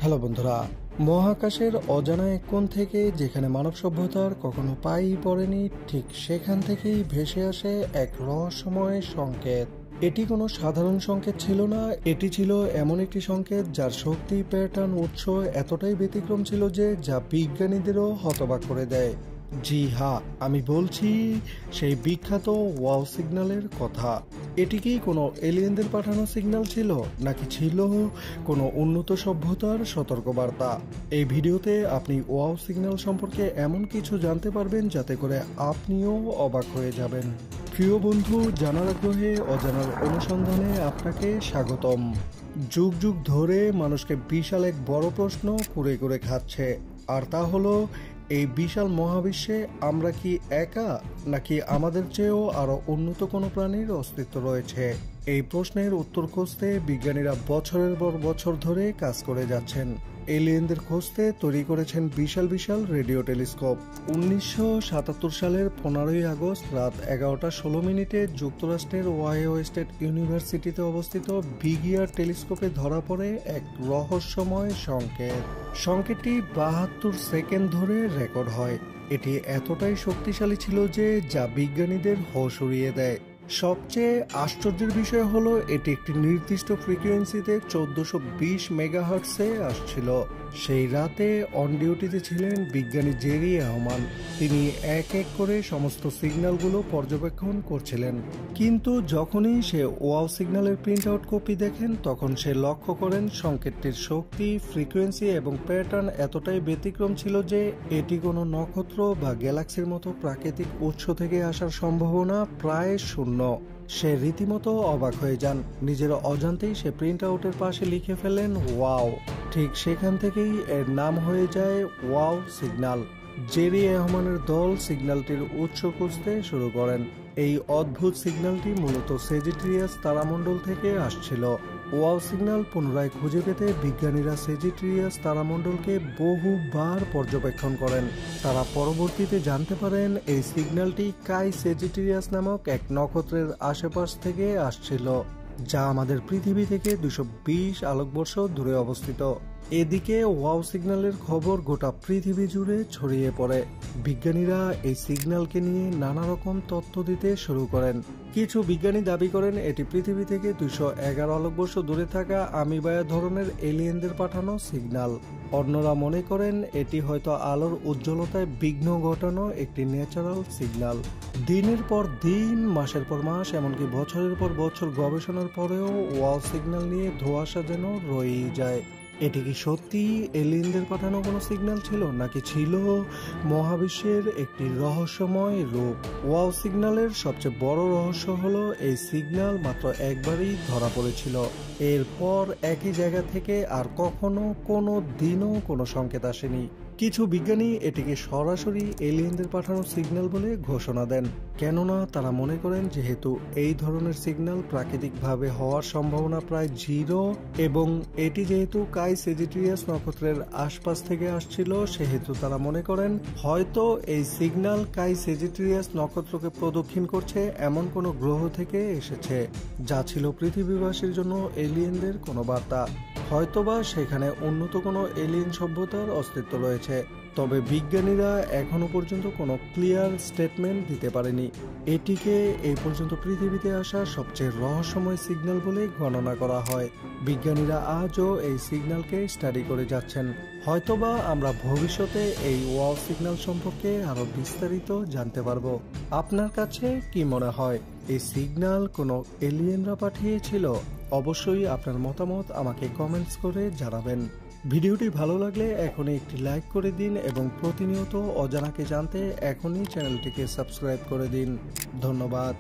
Hello বন্ধুরা, মহাকাশের অজানা এক কোণ থেকে যেখানে মানব সভ্যতার কখনো পাই পড়েনি, ঠিক সেখান থেকেই ভেসে আসে এক রহস্যময় সংকেত। এটি কোনো সাধারণ সংকেত ছিল না, এটি ছিল এমন একটি সংকেত যার শক্তি, প্যাটার্ন, উৎস এতটাই ব্যতিক্রম ছিল যে যা বিজ্ঞানীদেরও হতবাক করে দেয়। জি হ্যাঁ, আমি বলছি সেই বিখ্যাত ওয়াও সিগন্যালের কথা। এটি কি কোনো এলিয়েনদের পাঠানো সিগন্যাল ছিল, নাকি ছিল কোনো উন্নত সভ্যতার সতর্কবার্তা? এই ভিডিওতে আপনি ওয়াও সিগন্যাল সম্পর্কে এমন কিছু জানতে পারবেন যাতে করে আপনিও অবাক হয়ে যাবেন। প্রিয় বন্ধু, জানার আগ্রহে অজানার অনুসন্ধানে আপনাকে স্বাগতম। যুগ যুগ ধরে মানুষকে বিশাল এক বড় প্রশ্ন কুরে কুরে খাচ্ছে, আর তা হলো এই বিশাল মহাবিশ্বে আমরা কি একা, নাকি আমাদের চেয়েও আরো উন্নত কোনো প্রাণীর অস্তিত্ব রয়েছে? এই প্রশ্নের উত্তর খুঁজতে বিজ্ঞানীরা বছরের পর বছর ধরে কাজ করে যাচ্ছেন। এলিয়েনদের খুঁজতে তৈরি করেছেন বিশাল বিশাল রেডিও টেলিস্কোপ। 1977 সালের 15ই আগস্ট রাত 11:16 যুক্তরাষ্ট্রের ওহাইও স্টেট ইউনিভার্সিটিতে অবস্থিত বিগ ইয়ার টেলিস্কোপে ধরা পড়ে এক রহস্যময় সংকেত। সংকেতটি 72 সেকেন্ড ধরে রেকর্ড হয়। এটি এতটাই শক্তিশালী ছিল যে যা বিজ্ঞানীদের হোশ উড়িয়ে দেয়। সবচেয়ে আশ্চর্যের বিষয় হলো এটি একটি নির্দিষ্ট ফ্রিকোয়েন্সিতে 1420 মেগাহার্টসে আসছিল। সেই রাতে অন ডিউটিতে ছিলেন বিজ্ঞানী জেরি রহমান। তিনি এক এক করে সমস্ত সিগন্যালগুলো পর্যবেক্ষণ করছিলেন, কিন্তু যখনই সে ওয়াও সিগন্যালের প্রিন্ট আউট কপি দেখেন তখন সে লক্ষ্য করেন সংকেতটির শক্তি, ফ্রিকোয়েন্সি এবং প্যাটার্ন এতটাই ব্যতিক্রম ছিল যে এটি কোনো নক্ষত্র বা গ্যালাক্সির মতো প্রাকৃতিক উৎস থেকে আসার সম্ভাবনা প্রায় শূন্য। সে রীতিমতো অবাক হয়ে যান। নিজের অজান্তেই সে প্রিন্ট আউটের পাশে লিখে ফেলেন ওয়াও। ঠিক সেখান থেকেই এর নাম হয়ে যায় ওয়াও সিগন্যাল। জেরি রহমানের দল সিগন্যালটির উৎস খুঁজতে শুরু করেন। এই অদ্ভুত সিগন্যালটি মূলত সেজিটেরিয়াস তারামণ্ডল থেকে আসছিল। ওয়াও সিগন্যাল পুনরায় খুঁজে পেতে বিজ্ঞানীরা সেজিটেরিয়াস তারামণ্ডলকে বহুবার পর্যবেক্ষণ করেন। তারা পরবর্তীতে জানতে পারেন এই সিগন্যালটি কাই সেজিটেরিয়াস নামক এক নক্ষত্রের আশেপাশ থেকে আসছিল, যা আমাদের পৃথিবী থেকে 220 আলোকবর্ষ দূরে অবস্থিত। এদিকে ওয়াও সিগন্যালের খবর গোটা পৃথিবী জুড়ে ছড়িয়ে পড়ে। বিজ্ঞানীরা এই সিগন্যালকে নিয়ে নানা রকম তথ্য দিতে শুরু করেন। কিছু বিজ্ঞানী দাবি করেন এটি পৃথিবী থেকে 211 আলোকবর্ষ দূরে থাকা আমিবায়া ধরনের এলিয়েনদের পাঠানো সিগন্যাল। অন্যরা মনে করেন এটি হয়তো আলোর উজ্জ্বলতায় বিঘ্ন ঘটানো একটি ন্যাচারাল সিগন্যাল। দিনের পর দিন, মাসের পর মাস, এমনকি বছরের পর বছর গবেষণার পরেও ওয়াও সিগন্যাল নিয়ে ধোঁয়াশা যেন রয়েই যায়। এটি কি সত্যি এলিয়েনদের পাঠানো কোনো সিগন্যাল ছিল, নাকি ছিল মহাবিশ্বের একটি রহস্যময় রূপ? ওয়াও সিগন্যালের সবচেয়ে বড় রহস্য হলো এই সিগন্যাল মাত্র একবারই ধরা পড়েছিল। এরপর একই জায়গা থেকে আর কখনো কোনো দিনও কোনো সংকেত আসেনি। কিছু বিজ্ঞানী এটিকে সরাসরি এলিয়েনদের পাঠানো সিগন্যাল বলে ঘোষণা দেন, কেননা তারা মনে করেন যেহেতু এই ধরনের সিগন্যাল প্রাকৃতিকভাবে হওয়ার সম্ভাবনা প্রায় 0 এবং এটি যেহেতু কাই সেজিটেরিয়াস নক্ষত্রের আশপাশ থেকে আসছিল, সেহেতু তারা মনে করেন হয়তো এই সিগন্যাল কাই সেজিটেরিয়াস নক্ষত্রকে প্রদক্ষিণ করছে এমন কোনো গ্রহ থেকে এসেছে, যা ছিল পৃথিবীবাসীর জন্য এলিয়েনদের কোনো বার্তা। হয়তোবা সেখানে উন্নত কোনো এলিয়েন সভ্যতার অস্তিত্ব রয়েছে, তবে বিজ্ঞানীরা এখনো পর্যন্ত কোনো ক্লিয়ার স্টেটমেন্ট দিতে পারেনি। এটিকে এই পর্যন্ত পৃথিবীতে আসা সবচেয়ে রহস্যময় সিগন্যাল বলে গণনা করা হয়। বিজ্ঞানীরা আজও এই সিগন্যালকে স্টাডি করে যাচ্ছেন। হয়তোবা আমরা ভবিষ্যতে এই ওয়াও সিগন্যাল সম্পর্কে আরো বিস্তারিত জানতে পারবো। আপনার কাছে কি মনে হয়, এই সিগন্যাল কোনো এলিয়েনরা পাঠিয়েছিল? অবশ্যই আপনার মতামত আমাকে কমেন্টস করে জানাবেন। ভিডিওটি ভালো লাগলে এখনই একটি লাইক করে দিন এবং প্রতিনিয়ত অজানাকে জানতে এখনই চ্যানেলটিকে সাবস্ক্রাইব করে দিন। ধন্যবাদ।